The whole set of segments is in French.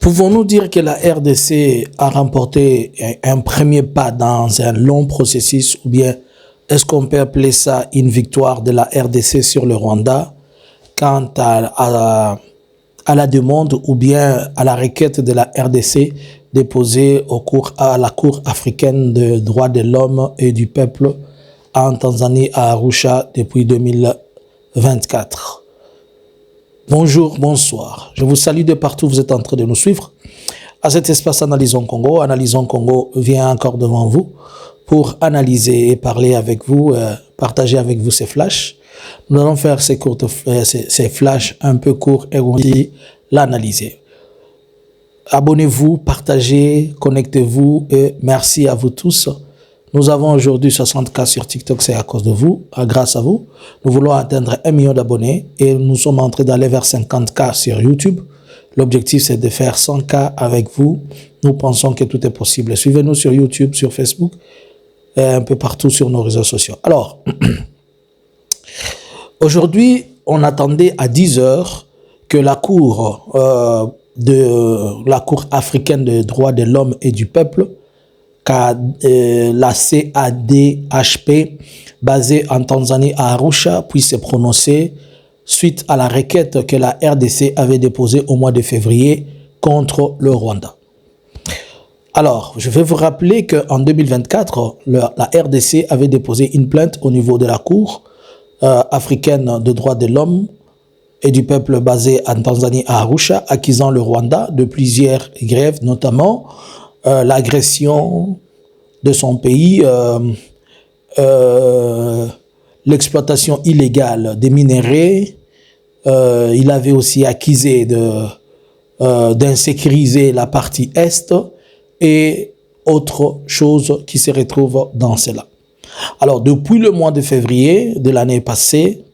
Pouvons-nous dire que la RDC a remporté un premier pas dans un long processus ou bien est-ce qu'on peut appeler ça une victoire de la RDC sur le Rwanda quant à la demande ou bien à la requête de la RDC déposée à la Cour africaine des droits de l'homme et du peuple en Tanzanie à Arusha depuis 2024. Bonjour, bonsoir. Je vous salue de partout où vous êtes en train de nous suivre. À cet espace Analysons Congo. Analysons Congo vient encore devant vous pour analyser et parler avec vous, partager avec vous ces flashs. Nous allons faire ces flashs un peu courts et on va l'analyser. Abonnez-vous, partagez, connectez-vous et merci à vous tous. Nous avons aujourd'hui 60K sur TikTok, c'est à cause de vous, grâce à vous. Nous voulons atteindre 1 million d'abonnés et nous sommes en train d'aller vers 50K sur YouTube. L'objectif, c'est de faire 100K avec vous. Nous pensons que tout est possible. Suivez-nous sur YouTube, sur Facebook, et un peu partout sur nos réseaux sociaux. Alors, aujourd'hui, on attendait à 10 heures que la Cour africaine des droits de l'homme et du peuple, la CADHP, basée en Tanzanie à Arusha, puisse se prononcer suite à la requête que la RDC avait déposée au mois de février contre le Rwanda. Alors, je vais vous rappeler qu'en 2024, la RDC avait déposé une plainte au niveau de la Cour africaine des droits de l'homme et du peuple basée en Tanzanie à Arusha, accusant le Rwanda de plusieurs grèves, notamment l'agression de son pays, l'exploitation illégale des minerais. Il avait aussi accusé d'insécuriser la partie Est et autres choses qui se retrouvent dans cela. Alors, depuis le mois de février de l'année passée,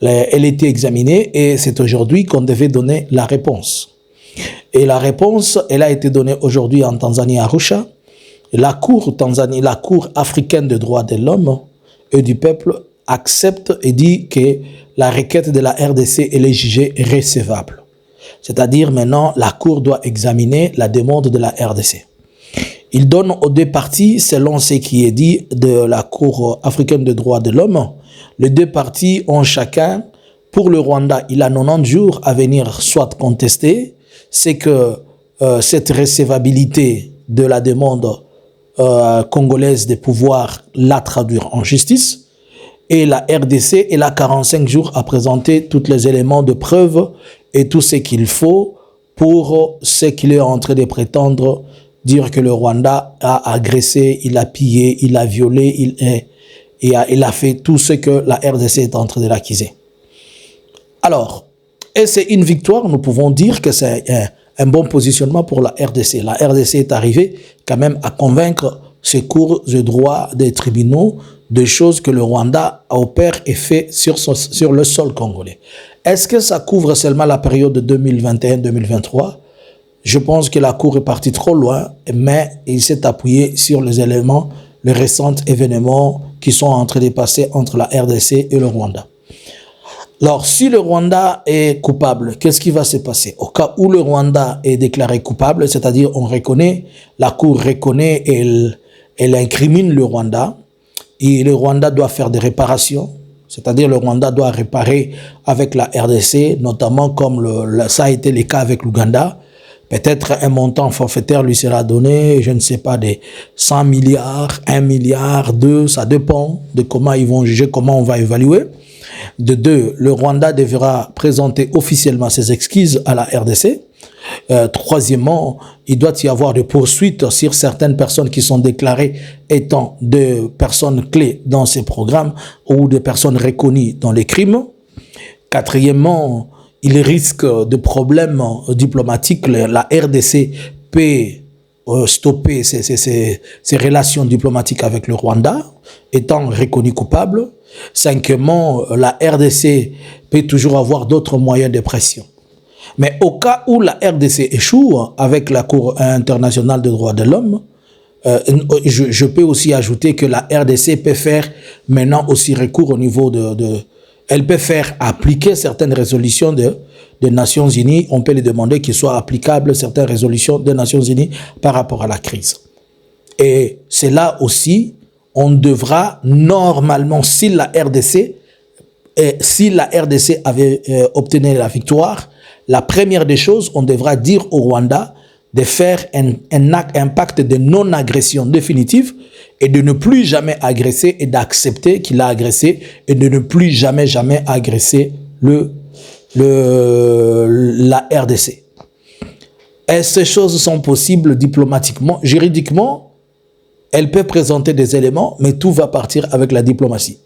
elle était examinée et c'est aujourd'hui qu'on devait donner la réponse. Et la réponse, elle a été donnée aujourd'hui en Tanzanie à Arusha. La Cour africaine des droits de l'homme et du peuple accepte et dit que la requête de la RDC elle est jugée recevable. C'est-à-dire maintenant, la Cour doit examiner la demande de la RDC. Il donne aux deux parties, selon ce qui est dit de la Cour africaine des droits de l'homme, les deux parties ont chacun, pour le Rwanda, il a 90 jours à venir soit contester, c'est que cette recevabilité de la demande congolaise de pouvoir la traduire en justice, et la RDC, elle a 45 jours à présenter tous les éléments de preuve et tout ce qu'il faut pour ce qu'il est en train de prétendre, dire que le Rwanda a agressé, il a pillé, il a violé, il a fait tout ce que la RDC est en train de l'accuser. Alors, et c'est une victoire, nous pouvons dire que c'est un bon positionnement pour la RDC. La RDC est arrivée quand même à convaincre ses cours de droit des tribunaux de choses que le Rwanda opère et fait sur le sol congolais. Est-ce que ça couvre seulement la période de 2021-2023? Je pense que la Cour est partie trop loin, mais il s'est appuyé sur les éléments, les récents événements qui sont en train de passer entre la RDC et le Rwanda. Alors, si le Rwanda est coupable, qu'est-ce qui va se passer? Au cas où le Rwanda est déclaré coupable, c'est-à-dire on reconnaît, la Cour reconnaît et elle incrimine le Rwanda, et le Rwanda doit faire des réparations, c'est-à-dire le Rwanda doit réparer avec la RDC, notamment comme ça a été le cas avec l'Ouganda. Peut-être un montant forfaitaire lui sera donné, je ne sais pas, des 100 milliards, 1 milliard, 2, ça dépend de comment ils vont juger, comment on va évaluer. De deux, le Rwanda devra présenter officiellement ses excuses à la RDC. Troisièmement, il doit y avoir des poursuites sur certaines personnes qui sont déclarées étant des personnes clés dans ces programmes ou des personnes reconnues dans les crimes. Quatrièmement, il risque de problèmes diplomatiques. La RDC peut stopper ses relations diplomatiques avec le Rwanda, étant reconnu coupable. Cinquièmement, la RDC peut toujours avoir d'autres moyens de pression. Mais au cas où la RDC échoue avec la Cour internationale des droits de l'homme, je peux aussi ajouter que la RDC peut faire maintenant aussi recours au niveau elle peut faire appliquer certaines résolutions des Nations Unies, on peut lui demander qu'il soit applicable certaines résolutions des Nations Unies par rapport à la crise. Et c'est là aussi, on devra normalement, si la RDC avait obtenu la victoire, la première des choses, on devra dire au Rwanda de faire un pacte de non-agression définitive et de ne plus jamais agresser et d'accepter qu'il a agressé et de ne plus jamais agresser la RDC. Et ces choses sont possibles diplomatiquement, juridiquement, elle peut présenter des éléments, mais tout va partir avec la diplomatie.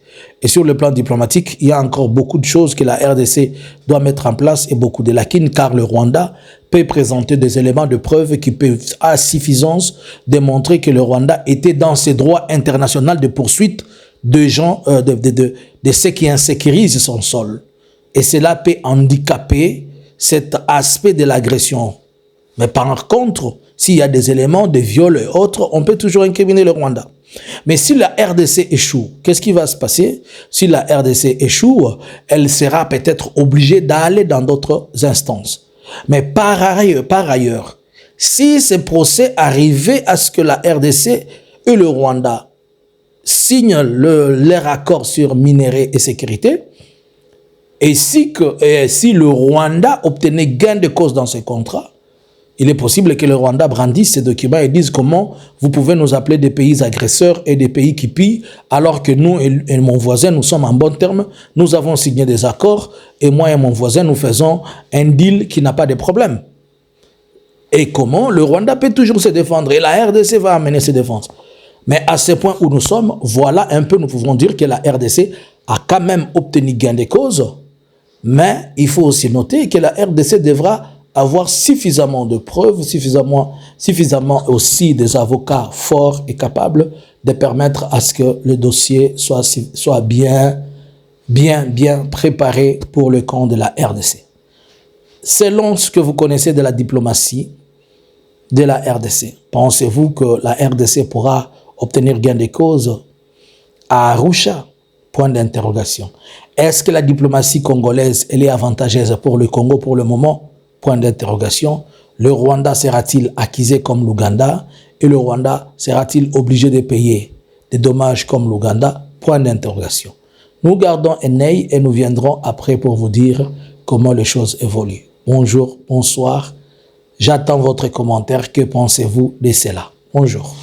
Et sur le plan diplomatique, il y a encore beaucoup de choses que la RDC doit mettre en place et beaucoup de lacunes, car le Rwanda peut présenter des éléments de preuve qui peuvent à suffisance démontrer que le Rwanda était dans ses droits internationaux de poursuite de gens, de ceux qui insécurisent son sol. Et cela peut handicaper cet aspect de l'agression. Mais par contre, s'il y a des éléments de viol et autres, on peut toujours incriminer le Rwanda. Mais si la RDC échoue, qu'est-ce qui va se passer? Si la RDC échoue, elle sera peut-être obligée d'aller dans d'autres instances. Mais par ailleurs, si ce procès arrivait à ce que la RDC et le Rwanda signent leur accord sur minerais et sécurité, et si le Rwanda obtenait gain de cause dans ce contrat, il est possible que le Rwanda brandisse ces documents et dise comment vous pouvez nous appeler des pays agresseurs et des pays qui pillent, alors que nous et mon voisin, nous sommes en bon terme, nous avons signé des accords, et moi et mon voisin, nous faisons un deal qui n'a pas de problème. Et comment le Rwanda peut toujours se défendre, et la RDC va amener ses défenses. Mais à ce point où nous sommes, voilà un peu, nous pouvons dire que la RDC a quand même obtenu gain de cause, mais il faut aussi noter que la RDC devra avoir suffisamment de preuves, suffisamment aussi des avocats forts et capables de permettre à ce que le dossier soit bien préparé pour le camp de la RDC. Selon ce que vous connaissez de la diplomatie de la RDC, pensez-vous que la RDC pourra obtenir gain de cause à Arusha? Point d'interrogation. Est-ce que la diplomatie congolaise elle est avantageuse pour le Congo pour le moment? Point d'interrogation. Le Rwanda sera-t-il accusé comme l'Ouganda? Et le Rwanda sera-t-il obligé de payer des dommages comme l'Ouganda? Point d'interrogation. Nous gardons un œil et nous viendrons après pour vous dire comment les choses évoluent. Bonjour, bonsoir. J'attends votre commentaire. Que pensez-vous de cela? Bonjour.